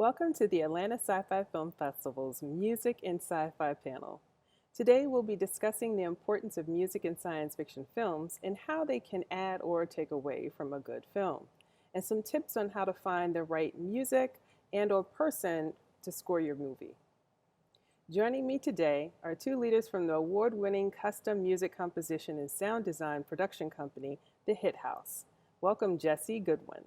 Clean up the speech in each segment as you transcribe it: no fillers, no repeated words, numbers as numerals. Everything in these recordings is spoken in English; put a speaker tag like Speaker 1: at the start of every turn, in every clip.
Speaker 1: Welcome to the Atlanta Sci-fi Film Festival's Music and Sci-Fi panel. Today we'll be discussing the importance of music in science fiction films and how they can add or take away from a good film, and some tips on how to find the right music and/or person to score your movie. Joining me today are two leaders from the award-winning custom music composition and sound design production company, The Hit House. Welcome, Jesse Goodwin.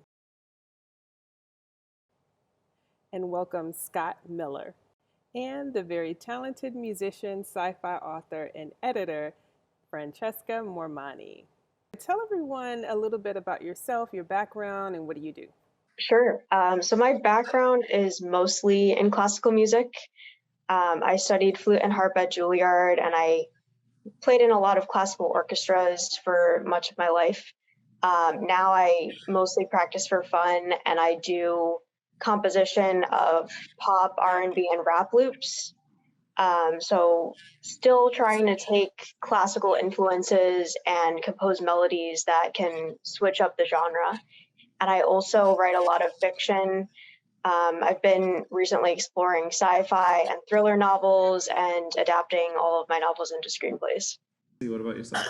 Speaker 1: And welcome Scott Miller, and the very talented musician, sci-fi author, and editor, Francesca Mormanni. Tell everyone a little bit about yourself, your background, and what do you do?
Speaker 2: Sure. So my background is mostly in classical music. I studied flute and harp at Juilliard, and I played in a lot of classical orchestras for much of my life. Now I mostly practice for fun, and I do composition of pop, R&B, and rap loops. So still trying to take classical influences and compose melodies that can switch up the genre. And I also write a lot of fiction. I've been recently exploring sci-fi and thriller novels and adapting all of my novels into screenplays.
Speaker 3: What about yourself?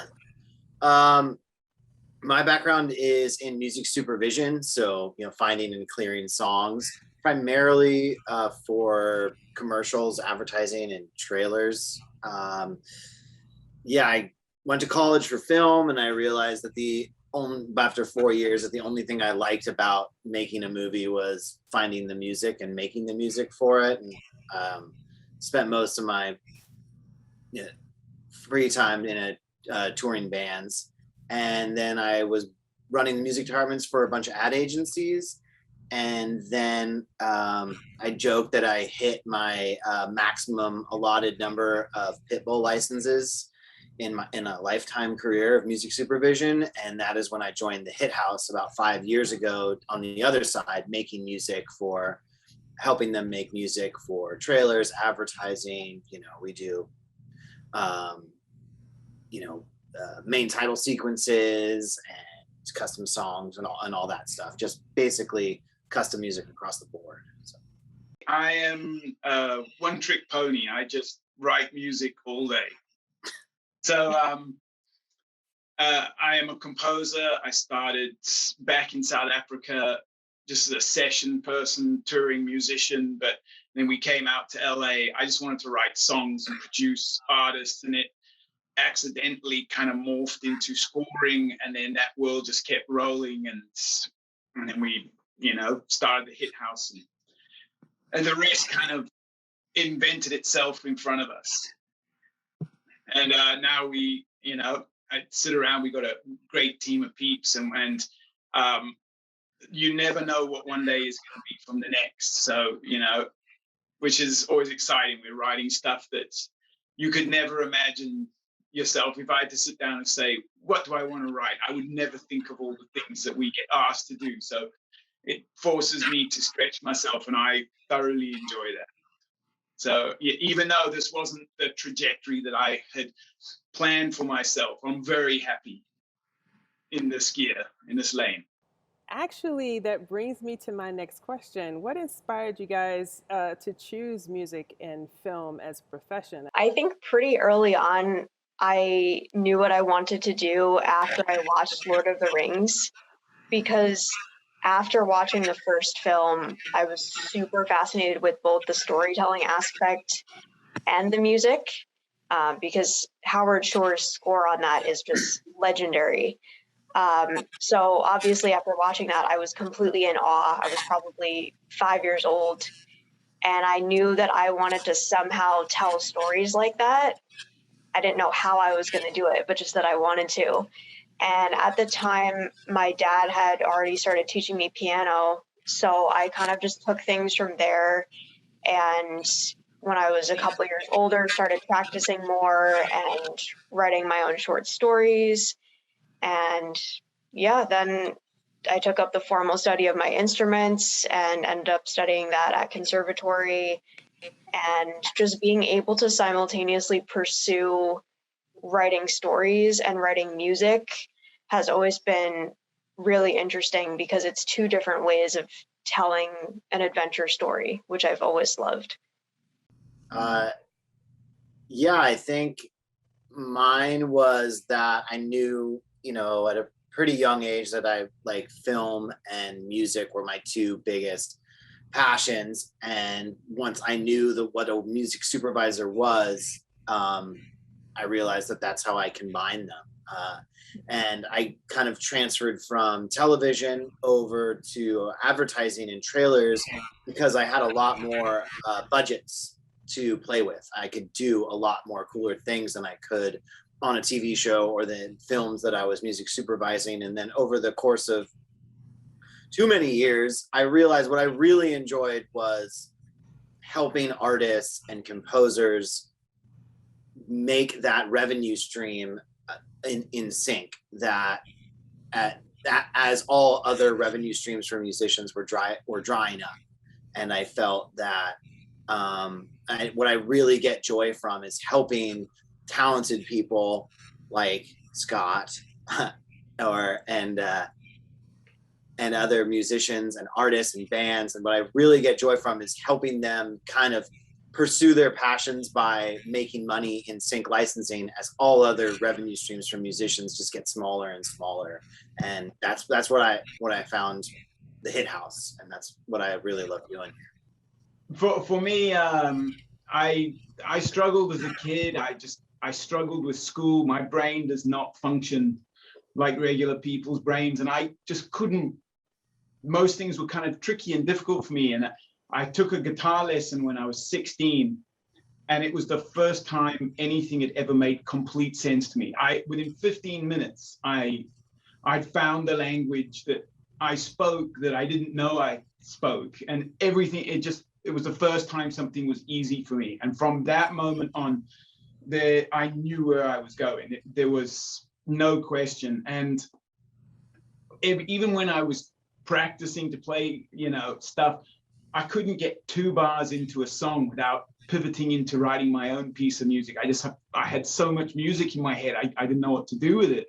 Speaker 4: My background is in music supervision, so finding and clearing songs, primarily for commercials, advertising, and trailers. I went to college for film, and I realized that after 4 years, that the only thing I liked about making a movie was finding the music and making the music for it, and spent most of my free time in touring bands. And then I was running the music departments for a bunch of ad agencies. And then I joked that I hit my maximum allotted number of Pitbull licenses in a lifetime career of music supervision. And that is when I joined the Hit House about 5 years ago, on the other side, making music for, helping them make music for trailers, advertising. We do main title sequences and custom songs and all that stuff. Just basically custom music across the board. So.
Speaker 5: I am a one-trick pony. I just write music all day. So I am a composer. I started back in South Africa just as a session person, touring musician, but then we came out to LA. I just wanted to write songs and produce artists, and it accidentally kind of morphed into scoring, and then that world just kept rolling, and then we started the Hit House, and the rest kind of invented itself in front of us. And now we I sit around, we got a great team of peeps, and you never know what one day is going to be from the next, so which is always exciting. We're writing stuff that you could never imagine yourself. If I had to sit down and say, what do I want to write? I would never think of all the things that we get asked to do. So it forces me to stretch myself, and I thoroughly enjoy that. So even though this wasn't the trajectory that I had planned for myself, I'm very happy in this gear, in this lane.
Speaker 1: Actually, that brings me to my next question. What inspired you guys to choose music and film as a profession?
Speaker 2: I think pretty early on, I knew what I wanted to do after I watched Lord of the Rings, because after watching the first film, I was super fascinated with both the storytelling aspect and the music, because Howard Shore's score on that is just legendary. So obviously after watching that, I was completely in awe. I was probably 5 years old, and I knew that I wanted to somehow tell stories like that. I didn't know how I was going to do it, but just that I wanted to. And at the time, my dad had already started teaching me piano, so I kind of just took things from there. And when I was a couple years older, started practicing more and writing my own short stories. And then I took up the formal study of my instruments and ended up studying that at conservatory. And just being able to simultaneously pursue writing stories and writing music has always been really interesting, because it's two different ways of telling an adventure story, which I've always loved?
Speaker 4: Yeah, I think mine was that I knew, at a pretty young age that I like film and music were my two biggest passions. And once I knew what a music supervisor was, I realized that that's how I combine them. And I kind of transferred from television over to advertising and trailers because I had a lot more budgets to play with. I could do a lot more cooler things than I could on a TV show or the films that I was music supervising. And then over the course of too many years, I realized what I really enjoyed was helping artists and composers make that revenue stream in sync, that as all other revenue streams for musicians were drying up. And I felt that what I really get joy from is helping talented people like Scott and other musicians and artists and bands. And what I really get joy from is helping them kind of pursue their passions by making money in sync licensing, as all other revenue streams from musicians just get smaller and smaller. And that's what I found the hit house, and that's what I really love doing.
Speaker 5: For me, I struggled as a kid. I struggled with school. My brain does not function like regular people's brains, and I just couldn't. Most things were kind of tricky and difficult for me. And I took a guitar lesson when I was 16, and it was the first time anything had ever made complete sense to me. Within 15 minutes, I found the language that I spoke that I didn't know I spoke, and everything. It was the first time something was easy for me. And from that moment on, I knew where I was going. There was no question. And even when I was practicing to play, stuff, I couldn't get 2 bars into a song without pivoting into writing my own piece of music. I had so much music in my head, I didn't know what to do with it.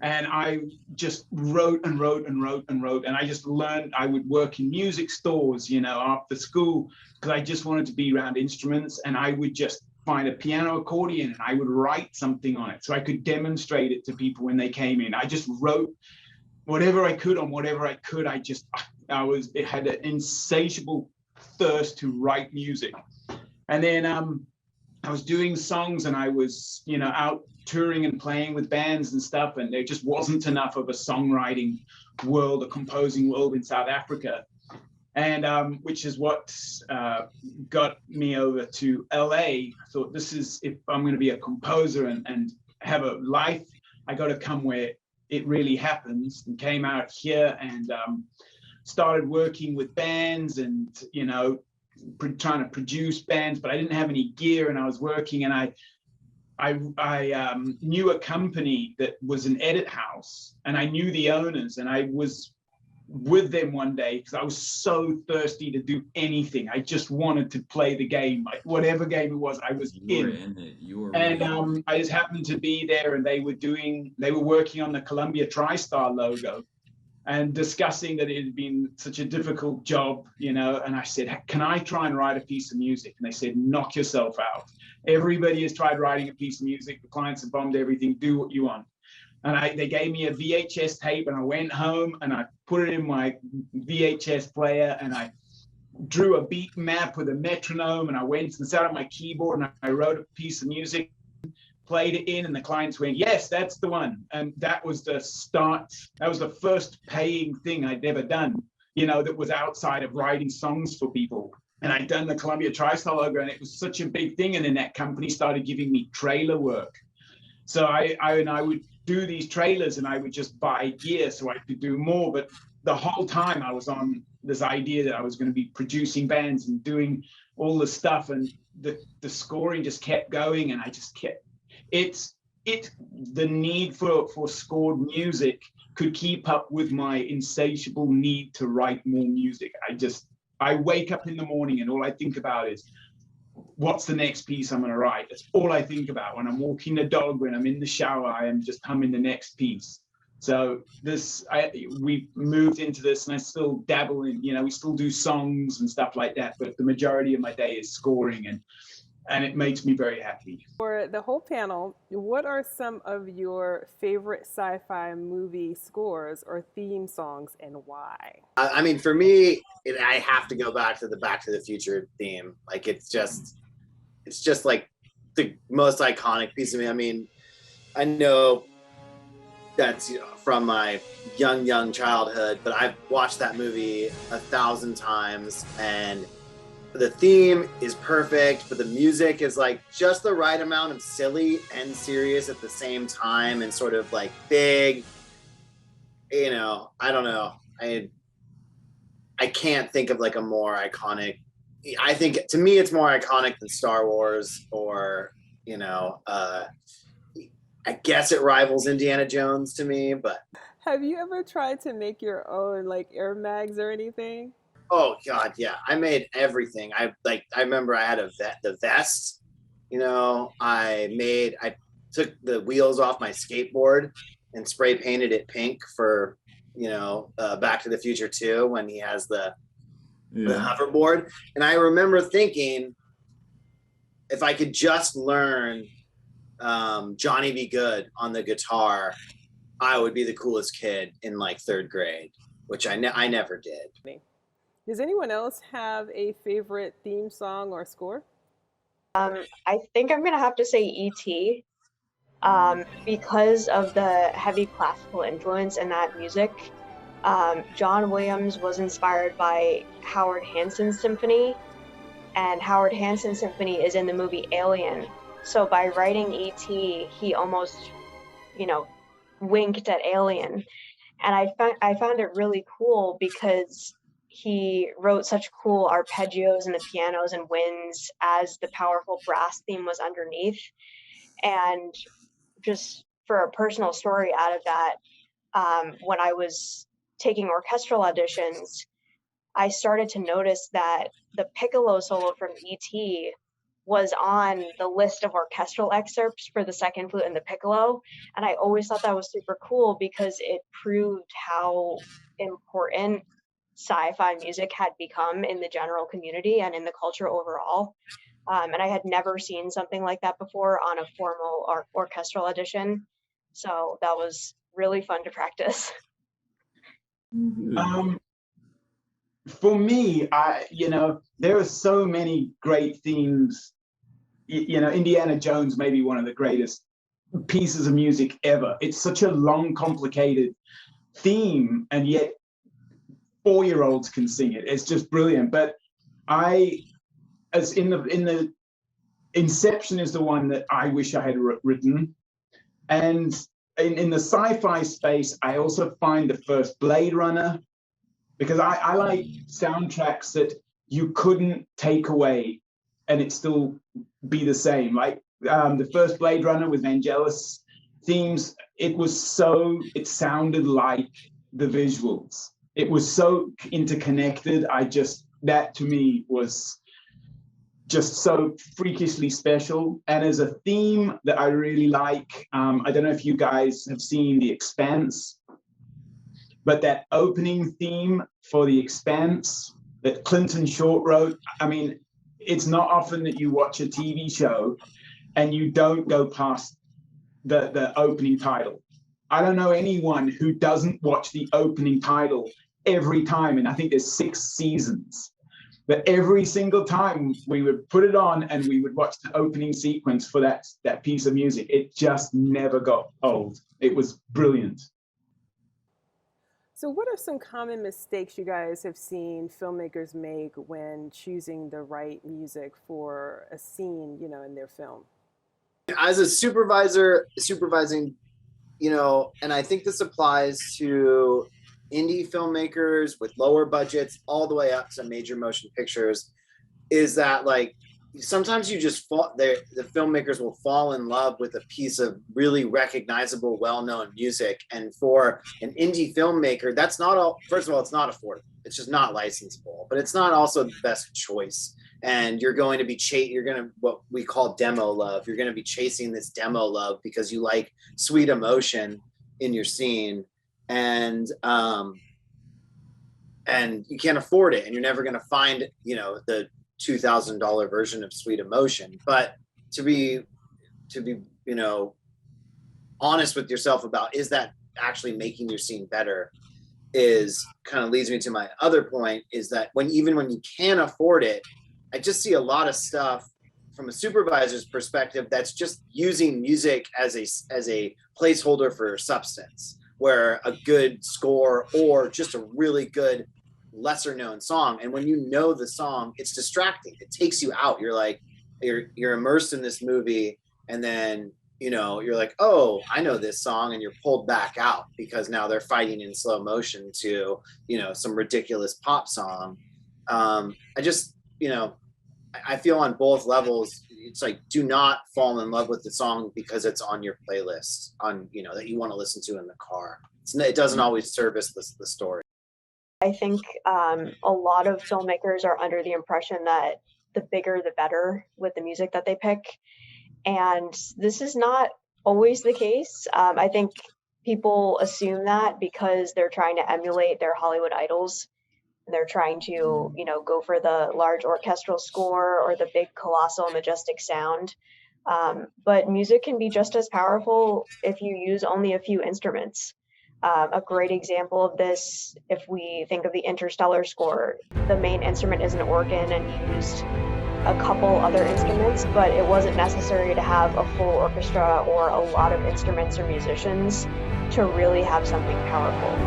Speaker 5: And I just wrote and wrote and wrote and wrote. And I just learned. I would work in music stores, after school, because I just wanted to be around instruments. And I would just find a piano accordion and I would write something on it so I could demonstrate it to people when they came in. I just wrote whatever I could on whatever I could. It had an insatiable thirst to write music. And then I was doing songs, and I was, out touring and playing with bands and stuff, and there just wasn't enough of a songwriting world, a composing world in South Africa. And which is what got me over to LA. I thought, if I'm going to be a composer and have a life, I got to come where it really happens. And came out here and started working with bands and, trying to produce bands, but I didn't have any gear, and I was working, and I knew a company that was an edit house, and I knew the owners, and I was with them one day because I was so thirsty to do anything. I just wanted to play the game, like whatever game it was, I was in it. I just happened to be there, and they were working on the Columbia TriStar logo and discussing that it had been such a difficult job, and I said, can I try and write a piece of music? And they said, knock yourself out. Everybody has tried writing a piece of music. The clients have bombed everything. Do what you want. And they gave me a VHS tape, and I went home and I put it in my VHS player, and I drew a beat map with a metronome, and I went and sat on my keyboard and I wrote a piece of music, played it in, and the clients went, yes, that's the one. And that was the start. That was the first paying thing I'd ever done, that was outside of writing songs for people. And I'd done the Columbia TriStar logo, and it was such a big thing. And then that company started giving me trailer work. So I would do these trailers, and I would just buy gear so I could do more. But the whole time I was on this idea that I was going to be producing bands and doing all the stuff, and the scoring just kept going, and I just kept the need for scored music could keep up with my insatiable need to write more music. I wake up in the morning and all I think about is, what's the next piece I'm going to write? That's all I think about. When I'm walking the dog, when I'm in the shower, I am just humming the next piece. So we moved into this, and I still dabble in, we still do songs and stuff like that, but the majority of my day is scoring, and it makes me very happy.
Speaker 1: For the whole panel, what are some of your favorite sci-fi movie scores or theme songs, and why?
Speaker 4: I mean, for me, I have to go back to the Back to the Future theme. Like, it's just like the most iconic piece of me. I mean, I know that's from my young childhood, but I've watched that movie 1,000 times, and the theme is perfect, but the music is like just the right amount of silly and serious at the same time, and sort of like big. I don't know. I can't think of like a more iconic. I think to me it's more iconic than Star Wars, or I guess it rivals Indiana Jones to me. But
Speaker 1: Have you ever tried to make your own like air mags or anything?
Speaker 4: oh god, yeah, I made everything. I remember I had the vest. I took the wheels off my skateboard and spray painted it pink for Back to the Future 2 when he has the hoverboard. And I remember thinking, if I could just learn Johnny Be Good on the guitar, I would be the coolest kid in like 3rd grade, which I never did.
Speaker 1: Does anyone else have a favorite theme song or score?
Speaker 2: I think I'm gonna have to say E.T. Because of the heavy classical influence in that music. John Williams was inspired by Howard Hanson's symphony, and Howard Hanson's symphony is in the movie Alien. So by writing E.T., he almost, winked at Alien. And I found it really cool because he wrote such cool arpeggios in the pianos and winds as the powerful brass theme was underneath. And just for a personal story out of that, when I was taking orchestral auditions, I started to notice that the piccolo solo from E.T. was on the list of orchestral excerpts for the second flute and the piccolo. And I always thought that was super cool because it proved how important sci-fi music had become in the general community and in the culture overall. And I had never seen something like that before on a formal orchestral audition. So that was really fun to practice.
Speaker 5: For me, there are so many great themes. Indiana Jones may be one of the greatest pieces of music ever. It's such a long, complicated theme, and yet 4-year-olds can sing it. It's just brilliant. But as in the Inception is the one that I wish I had written, and in the sci-fi space, I also find the first Blade Runner, because I like soundtracks that you couldn't take away and it still be the same. Like the first Blade Runner with Vangelis themes, it sounded like the visuals. It was so interconnected. That to me was just so freakishly special. And as a theme that I really like, I don't know if you guys have seen The Expanse, but that opening theme for The Expanse that Clinton Short wrote, I mean, it's not often that you watch a TV show and you don't go past the opening title. I don't know anyone who doesn't watch the opening title every time, and I think there's 6 seasons. But every single time we would put it on and we would watch the opening sequence for that piece of music. It just never got old. It was brilliant.
Speaker 1: So what are some common mistakes you guys have seen filmmakers make when choosing the right music for a scene, in their film?
Speaker 4: As a supervising, and I think this applies to indie filmmakers with lower budgets all the way up to major motion pictures, is that like sometimes the filmmakers will fall in love with a piece of really recognizable, well-known music. And for an indie filmmaker, that's not all. First of all, it's not affordable. It's just not licensable, but it's not also the best choice. And you're going to be what we call demo love. You're going to be chasing this demo love because you like sweet emotion in your scene. and you can't afford it, and you're never going to find, you know, the $2,000 version of Sweet Emotion. But to be, you know, honest with yourself about, is that actually making your scene better, is kind of leads me to my other point, is that even when you can afford it, I just see a lot of stuff from a supervisor's perspective that's just using music as a placeholder for substance, where a good score or just a really good lesser known song, and when you know the song, it's distracting. It takes you out. You're like, you're immersed in this movie, and then, you know, you're like, oh, I know this song, and you're pulled back out because now they're fighting in slow motion to, you know, some ridiculous pop song. I just, you know, I feel on both levels, it's like, do not fall in love with the song because it's on your playlist, on, you know, that you want to listen to in the car. It doesn't always service the story.
Speaker 2: I think a lot of filmmakers are under the impression that the bigger the better with the music that they pick. And this is not always the case. I think people assume that because they're trying to emulate their Hollywood idols. They're trying to, you know, go for the large orchestral score or the big, colossal, majestic sound. But music can be just as powerful if you use only a few instruments. A great example of this, if we think of the Interstellar score, the main instrument is an organ and used a couple other instruments, but it wasn't necessary to have a full orchestra or a lot of instruments or musicians to really have something powerful.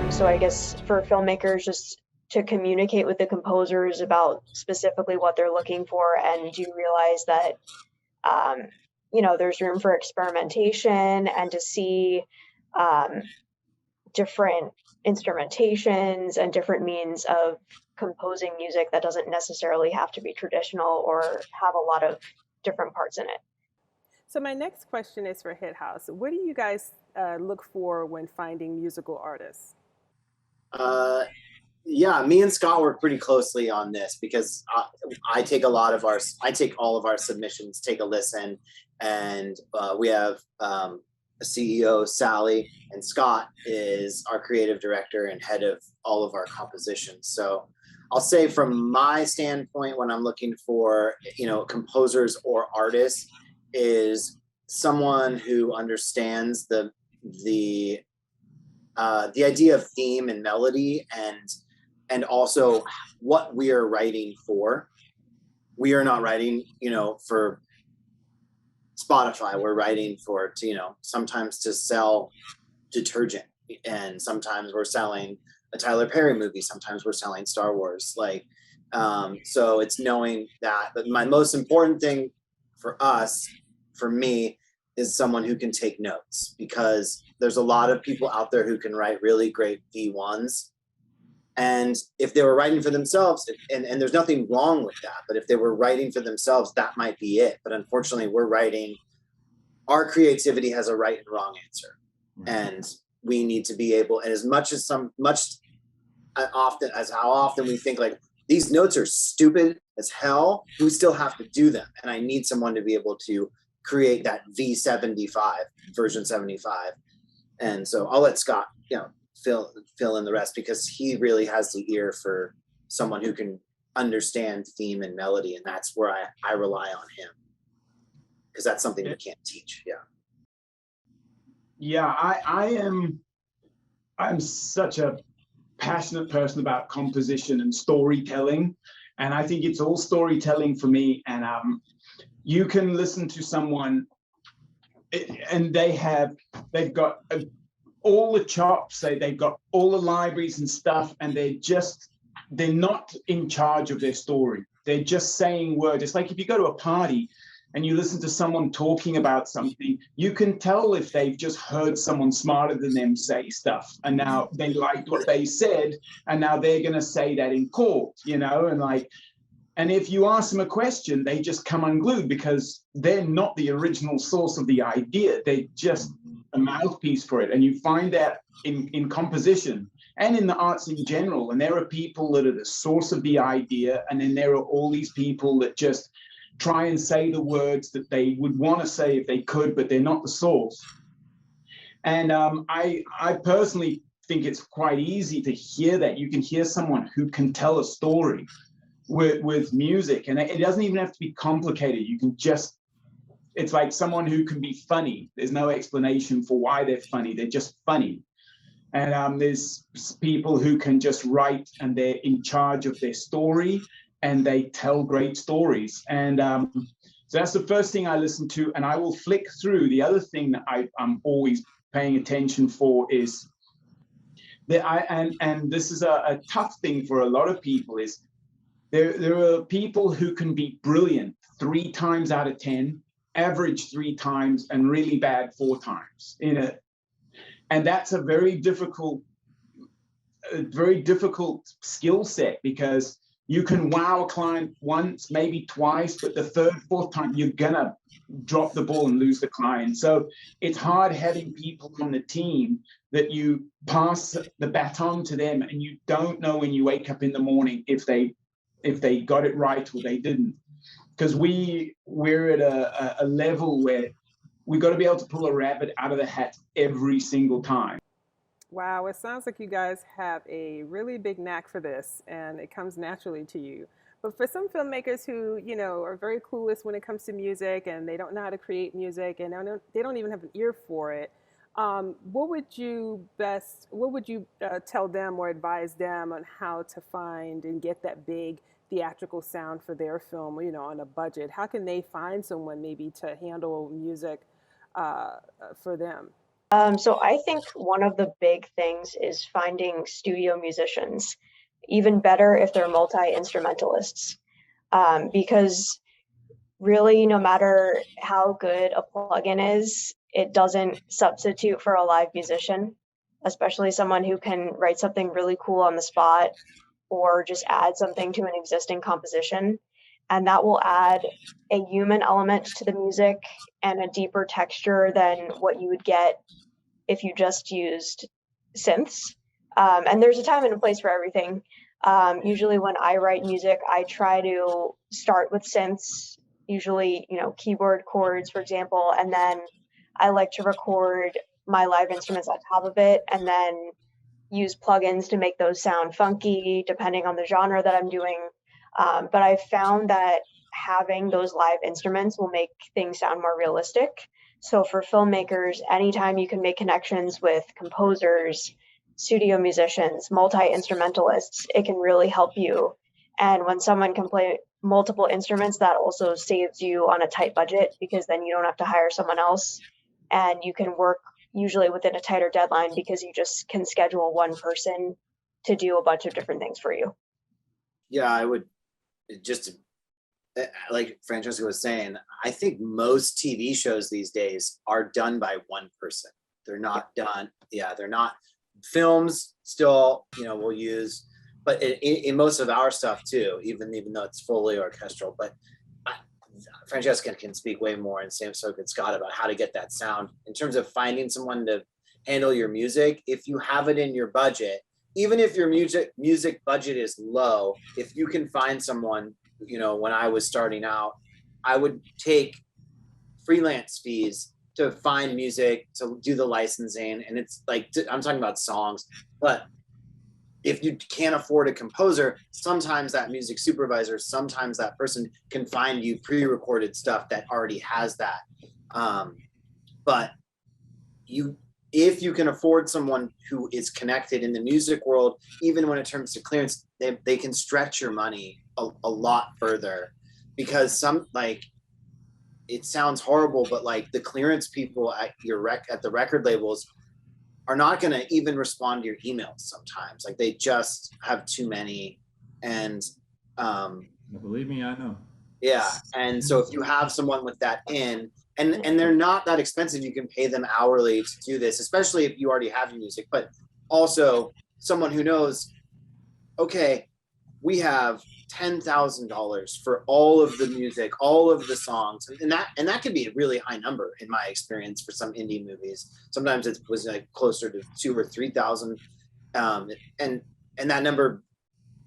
Speaker 2: So I guess for filmmakers, just to communicate with the composers about specifically what they're looking for, and you realize that, you know, there's room for experimentation, and to see different instrumentations and different means of composing music that doesn't necessarily have to be traditional or have a lot of different parts in it.
Speaker 1: So my next question is for Hit House. What do you guys look for when finding musical artists?
Speaker 4: Yeah, me and Scott work pretty closely on this because I take all of our submissions, take a listen, and we have a CEO, Sally, and Scott is our creative director and head of all of our compositions. So I'll say from my standpoint, when I'm looking for, you know, composers or artists, is someone who understands the idea of theme and melody, and also what we are writing for. We are not writing, you know, for Spotify. We're writing for, you know, sometimes to sell detergent, and sometimes we're selling a Tyler Perry movie, sometimes we're selling Star Wars. Like, so it's knowing that. But my most important thing for me, is someone who can take notes, because there's a lot of people out there who can write really great V1s. And if they were writing for themselves, and there's nothing wrong with that, but if they were writing for themselves, that might be it. But unfortunately, our creativity has a right and wrong answer. And we need to be able, and how often we think like, these notes are stupid as hell, we still have to do them. And I need someone to be able to create that V75, version 75. And so I'll let Scott, you know, fill in the rest, because he really has the ear for someone who can understand theme and melody, and that's where I rely on him, because that's something we can't teach.
Speaker 5: I'm such a passionate person about composition and storytelling, and I think it's all storytelling for me. And you can listen to someone and they've got all the chops, they've got all the libraries and stuff, and they're not in charge of their story. They're just saying words. It's like if you go to a party and you listen to someone talking about something, you can tell if they've just heard someone smarter than them say stuff, and now they liked what they said, and now they're going to say that in court, you know, and if you ask them a question, they just come unglued, because they're not the original source of the idea. They're just a mouthpiece for it. And you find that in composition and in the arts in general. And there are people that are the source of the idea, and then there are all these people that just try and say the words that they would want to say if they could, but they're not the source.
Speaker 3: And I personally think it's quite easy to hear that. You can hear someone who can tell a story with music, and it doesn't even have to be complicated. You can just, it's like someone who can be funny. There's no explanation for why they're funny. They're just funny. And there's people who can just write, and they're in charge of their story, and they tell great stories. And so that's the first thing I listen to, and I will flick through. The other thing that I'm always paying attention for is that and this is a tough thing for a lot of people, is there are people who can be brilliant 3 times out of 10, average 3 times, and really bad 4 times in it. And that's a very difficult skill set, because you can wow a client once, maybe twice, but the 3rd, 4th time, you're gonna drop the ball and lose the client. So it's hard having people on the team that you pass the baton to them, and you don't know when you wake up in the morning if they got it right or they didn't. Because we're at a level where we got to be able to pull a rabbit out of the hat every single time.
Speaker 1: Wow, it sounds like you guys have a really big knack for this, and it comes naturally to you. But for some filmmakers who, are very clueless when it comes to music, and they don't know how to create music, and they don't even have an ear for it, what would you tell them or advise them on how to find and get that big theatrical sound for their film, on a budget? How can they find someone maybe to handle music for them?
Speaker 2: So I think one of the big things is finding studio musicians, even better if they're multi-instrumentalists, because really, no matter how good a plugin is, it doesn't substitute for a live musician, especially someone who can write something really cool on the spot or just add something to an existing composition. And that will add a human element to the music and a deeper texture than what you would get if you just used synths. And there's a time and a place for everything. Usually when I write music, I try to start with synths, usually, keyboard chords, for example, and then I like to record my live instruments on top of it, and then use plugins to make those sound funky, depending on the genre that I'm doing. But I've found that having those live instruments will make things sound more realistic. So for filmmakers, anytime you can make connections with composers, studio musicians, multi-instrumentalists, it can really help you. And when someone can play multiple instruments, that also saves you on a tight budget, because then you don't have to hire someone else, and you can work usually within a tighter deadline because you just can schedule one person to do a bunch of different things for you.
Speaker 4: Yeah, I would just, like Francesca was saying, I think most TV shows these days are done by one person. They're not done. Yeah, they're not. Films still, we'll use, but in most of our stuff too, even though it's fully orchestral. But Francesca can speak way more, and so could Scott, about how to get that sound in terms of finding someone to handle your music. If you have it in your budget, even if your music budget is low, if you can find someone, when I was starting out, I would take freelance fees to find music, to do the licensing. And it's like, I'm talking about songs, but if you can't afford a composer, sometimes that music supervisor, sometimes that person can find you pre-recorded stuff that already has that. But if you can afford someone who is connected in the music world, even when it comes to clearance, they can stretch your money a lot further, because it sounds horrible, but like the clearance people at the record labels are not going to even respond to your emails sometimes. Like, they just have too many. And
Speaker 6: believe me, I know.
Speaker 4: Yeah. And so if you have someone with that and they're not that expensive, you can pay them hourly to do this, especially if you already have your music, but also someone who knows, okay, we have $10,000 for all of the music, all of the songs, and that could be a really high number in my experience for some indie movies. Sometimes it was like closer to 2,000 or 3,000, and that number,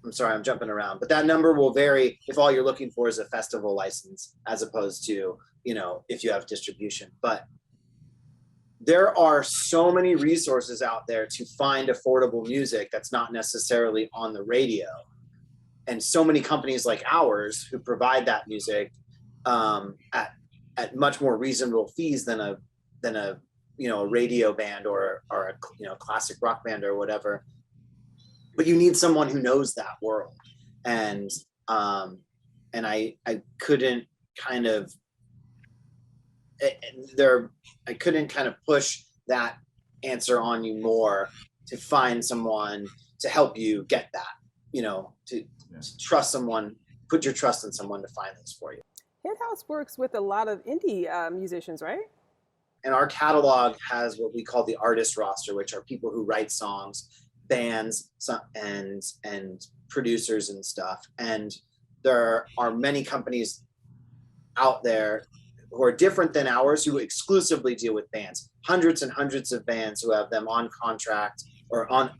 Speaker 4: I'm sorry, I'm jumping around, but that number will vary if all you're looking for is a festival license, as opposed to, if you have distribution. But there are so many resources out there to find affordable music that's not necessarily on the radio. And so many companies like ours who provide that music at much more reasonable fees than a a radio band or a classic rock band or whatever. But you need someone who knows that world, and I couldn't kind of I couldn't kind of push that answer on you more to find someone to help you get that, to trust someone, put your trust in someone to find this for you.
Speaker 1: Hit House works with a lot of indie musicians, right?
Speaker 4: And our catalog has what we call the artist roster, which are people who write songs, bands, and producers and stuff. And there are many companies out there who are different than ours, who exclusively deal with bands. Hundreds and hundreds of bands who have them on contract or on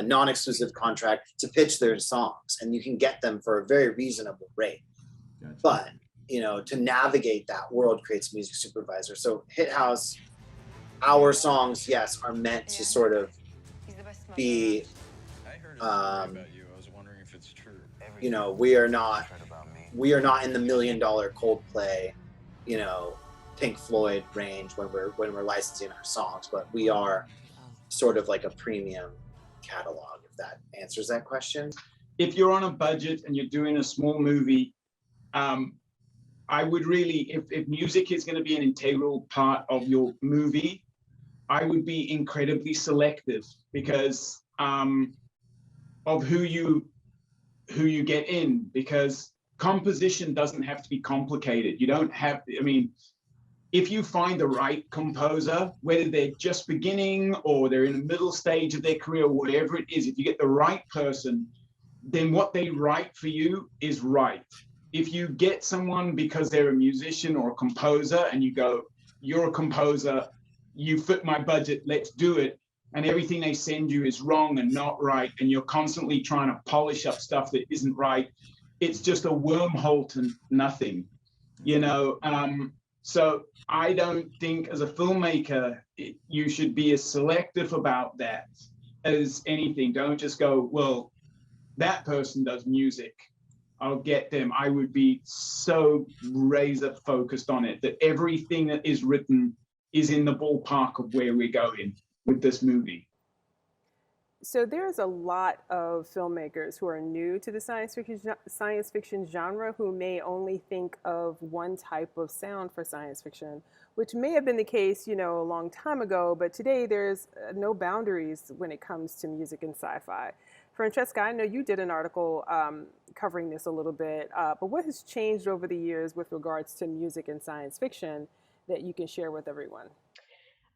Speaker 4: non-exclusive contract to pitch their songs, and you can get them for a very reasonable rate.
Speaker 6: Gotcha.
Speaker 4: But to navigate that world creates a music supervisor. So Hit House, our songs, yes, are meant to sort of be, we are not in the $1 million Coldplay, Pink Floyd range when we're licensing our songs, but we are sort of like a premium catalog, if that answers that question.
Speaker 3: If you're on a budget and you're doing a small movie, I would really, if music is going to be an integral part of your movie, I would be incredibly selective because of who you get in, because composition doesn't have to be complicated. You don't have, if you find the right composer, whether they're just beginning or they're in the middle stage of their career, whatever it is, if you get the right person, then what they write for you is right. If you get someone because they're a musician or a composer and you go, you're a composer, you fit my budget, let's do it, and everything they send you is wrong and not right, and you're constantly trying to polish up stuff that isn't right, it's just a wormhole to nothing, So I don't think as a filmmaker, you should be as selective about that as anything. Don't just go, well, that person does music, I'll get them. I would be so razor focused on it that everything that is written is in the ballpark of where we're going with this movie.
Speaker 1: So there's a lot of filmmakers who are new to the science fiction genre who may only think of one type of sound for science fiction, which may have been the case, a long time ago, but today there's no boundaries when it comes to music and sci-fi. Francesca, I know you did an article covering this a little bit, but what has changed over the years with regards to music and science fiction that you can share with everyone?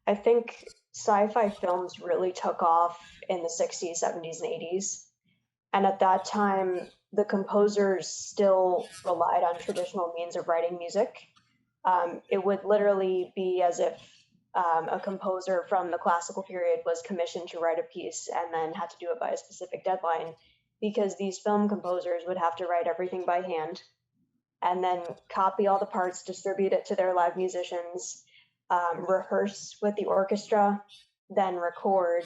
Speaker 2: I think sci-fi films really took off in the 60s, 70s, and 80s. And at that time, the composers still relied on traditional means of writing music. It would literally be as if a composer from the classical period was commissioned to write a piece and then had to do it by a specific deadline, because these film composers would have to write everything by hand and then copy all the parts, distribute it to their live musicians, rehearse with the orchestra, then record,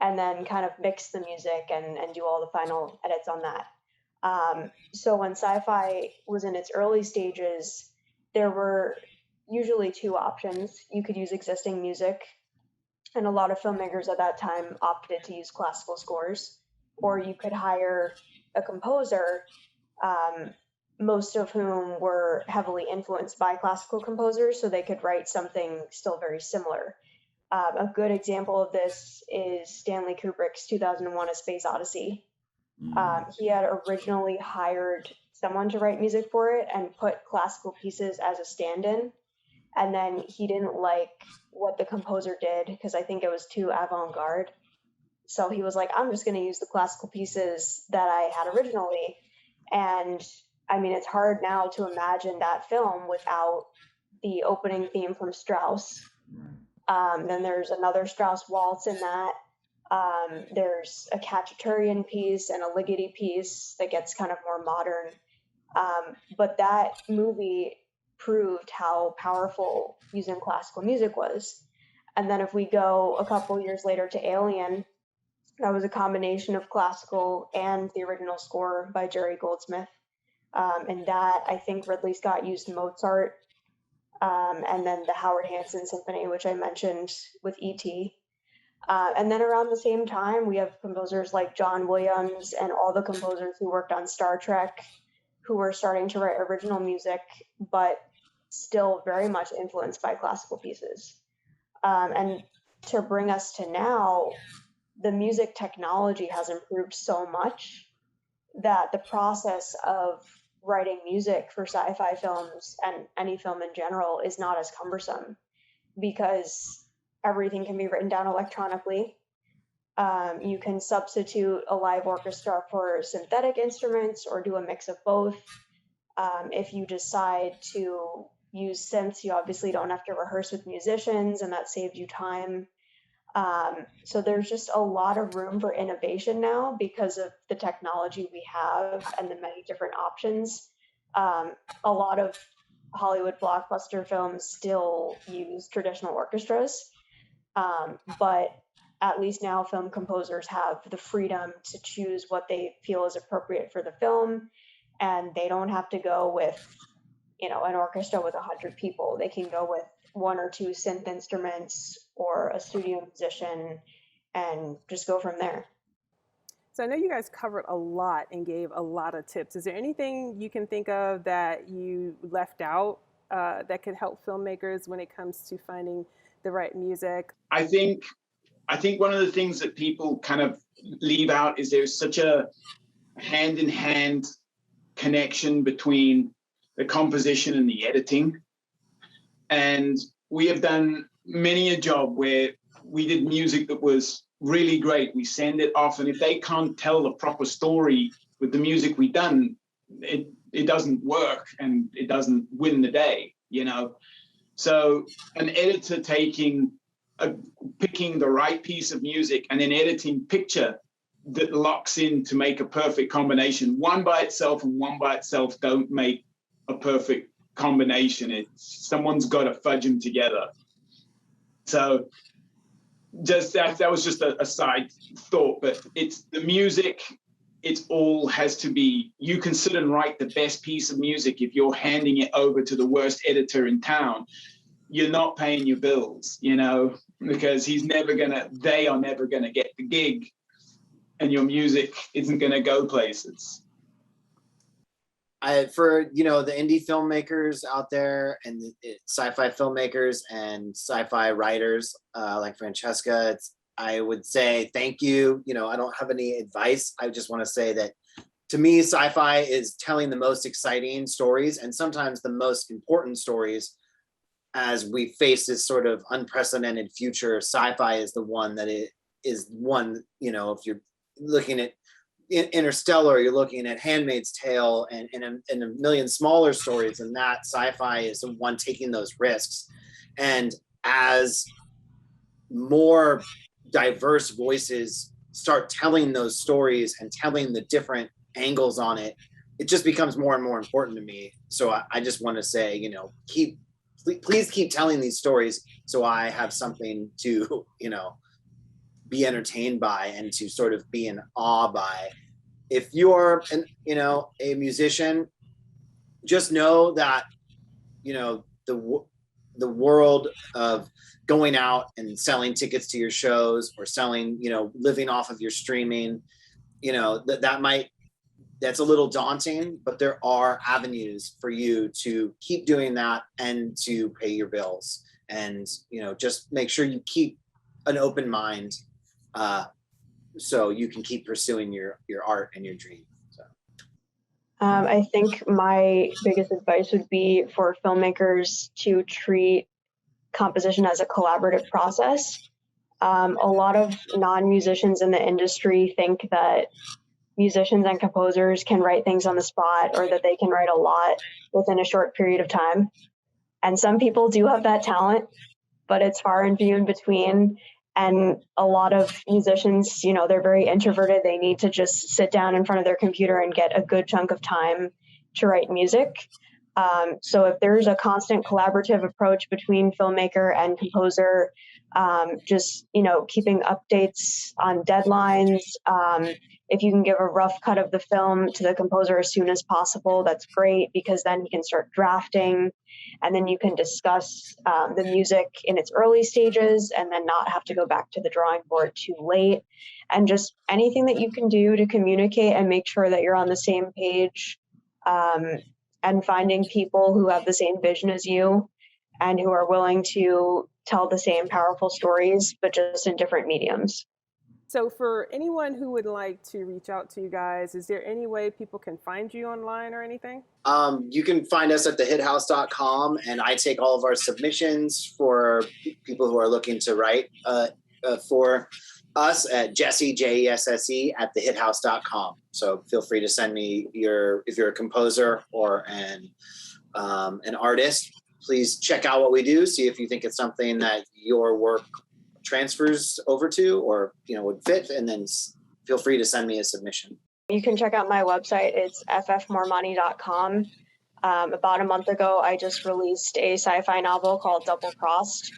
Speaker 2: and then kind of mix the music and do all the final edits on that. So when sci-fi was in its early stages, there were usually two options. You could use existing music, and a lot of filmmakers at that time opted to use classical scores, or you could hire a composer, most of whom were heavily influenced by classical composers, so they could write something still very similar. A good example of this is Stanley Kubrick's 2001: A Space Odyssey. He had originally hired someone to write music for it and put classical pieces as a stand-in. And then he didn't like what the composer did because I think it was too avant-garde. So he was like, I'm just going to use the classical pieces that I had originally. And it's hard now to imagine that film without the opening theme from Strauss. Then there's another Strauss waltz in that. There's a Khachaturian piece and a Ligeti piece that gets kind of more modern. But that movie proved how powerful using classical music was. And then if we go a couple years later to Alien, that was a combination of classical and the original score by Jerry Goldsmith. And that, I think Ridley Scott used Mozart, and then the Howard Hanson Symphony, which I mentioned with E.T. And then around the same time, we have composers like John Williams and all the composers who worked on Star Trek, who were starting to write original music, but still very much influenced by classical pieces. And to bring us to now, the music technology has improved so much that the process of writing music for sci-fi films and any film in general is not as cumbersome, because everything can be written down electronically. You can substitute a live orchestra for synthetic instruments or do a mix of both. If you decide to use synths, you obviously don't have to rehearse with musicians, and that saves you time. So there's just a lot of room for innovation now because of the technology we have and the many different options. A lot of Hollywood blockbuster films still use traditional orchestras, but at least now film composers have the freedom to choose what they feel is appropriate for the film, and they don't have to go with, an orchestra with 100 people. They can go with one or two synth instruments or a studio musician and just go from there.
Speaker 1: So I know you guys covered a lot and gave a lot of tips. Is there anything you can think of that you left out that could help filmmakers when it comes to finding the right music?
Speaker 3: I think one of the things that people kind of leave out is there's such a hand-in-hand connection between the composition and the editing. And we have done many a job where we did music that was really great. We send it off, and if they can't tell the proper story with the music we've done, it doesn't work and it doesn't win the day, So an editor picking the right piece of music and then editing picture that locks in to make a perfect combination. One by itself and one by itself don't make a perfect combination. Someone's got to fudge them together. So just that was just a side thought, but it's the music. It all has to be, you can sit and write the best piece of music. If you're handing it over to the worst editor in town, you're not paying your bills, because they are never gonna get the gig, and your music isn't gonna go places.
Speaker 4: For the indie filmmakers out there and the sci-fi filmmakers and sci-fi writers like Francesca, I would say thank you. I don't have any advice. I just want to say that to me, sci-fi is telling the most exciting stories and sometimes the most important stories. As we face this sort of unprecedented future, sci-fi is the one that if you're looking at Interstellar, you're looking at Handmaid's Tale and a million smaller stories, and that sci-fi is the one taking those risks. And as more diverse voices start telling those stories and telling the different angles on it, it just becomes more and more important to me. So I just want to say, please keep telling these stories so I have something to, be entertained by and to sort of be in awe by. If you're a musician, just know that, the world of going out and selling tickets to your shows or selling, living off of your streaming, that's a little daunting, but there are avenues for you to keep doing that and to pay your bills. And, just make sure you keep an open mind so you can keep pursuing your art and your dream. So.
Speaker 2: I think my biggest advice would be for filmmakers to treat composition as a collaborative process. A lot of non-musicians in the industry think that musicians and composers can write things on the spot, or that they can write a lot within a short period of time. And some people do have that talent, but it's far and few in between. And a lot of musicians, they're very introverted. They need to just sit down in front of their computer and get a good chunk of time to write music. So if there's a constant collaborative approach between filmmaker and composer, just, keeping updates on deadlines. If you can give a rough cut of the film to the composer as soon as possible, that's great, because then he can start drafting, and then you can discuss the music in its early stages and then not have to go back to the drawing board too late. And just anything that you can do to communicate and make sure that you're on the same page, and finding people who have the same vision as you and who are willing to tell the same powerful stories, but just in different mediums.
Speaker 1: So for anyone who would like to reach out to you guys, is there any way people can find you online or anything?
Speaker 4: You can find us at thehithouse.com, and I take all of our submissions for people who are looking to write for us at Jesse, Jesse, at thehithouse.com. So feel free to send me if you're a composer or an artist, please check out what we do, see if you think it's something that your work transfers over to or would fit, and then feel free to send me a submission.
Speaker 2: You can check out my website. It's ffmormanni.com. About a month ago, I just released a sci-fi novel called Double Crossed,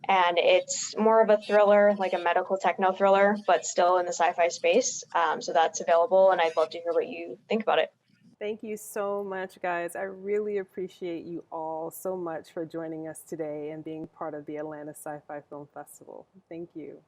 Speaker 2: and it's more of a thriller, like a medical techno thriller, but still in the sci-fi space. So that's available, and I'd love to hear what you think about it.
Speaker 1: Thank you so much, guys. I really appreciate you all so much for joining us today and being part of the Atlanta Sci-Fi Film Festival. Thank you.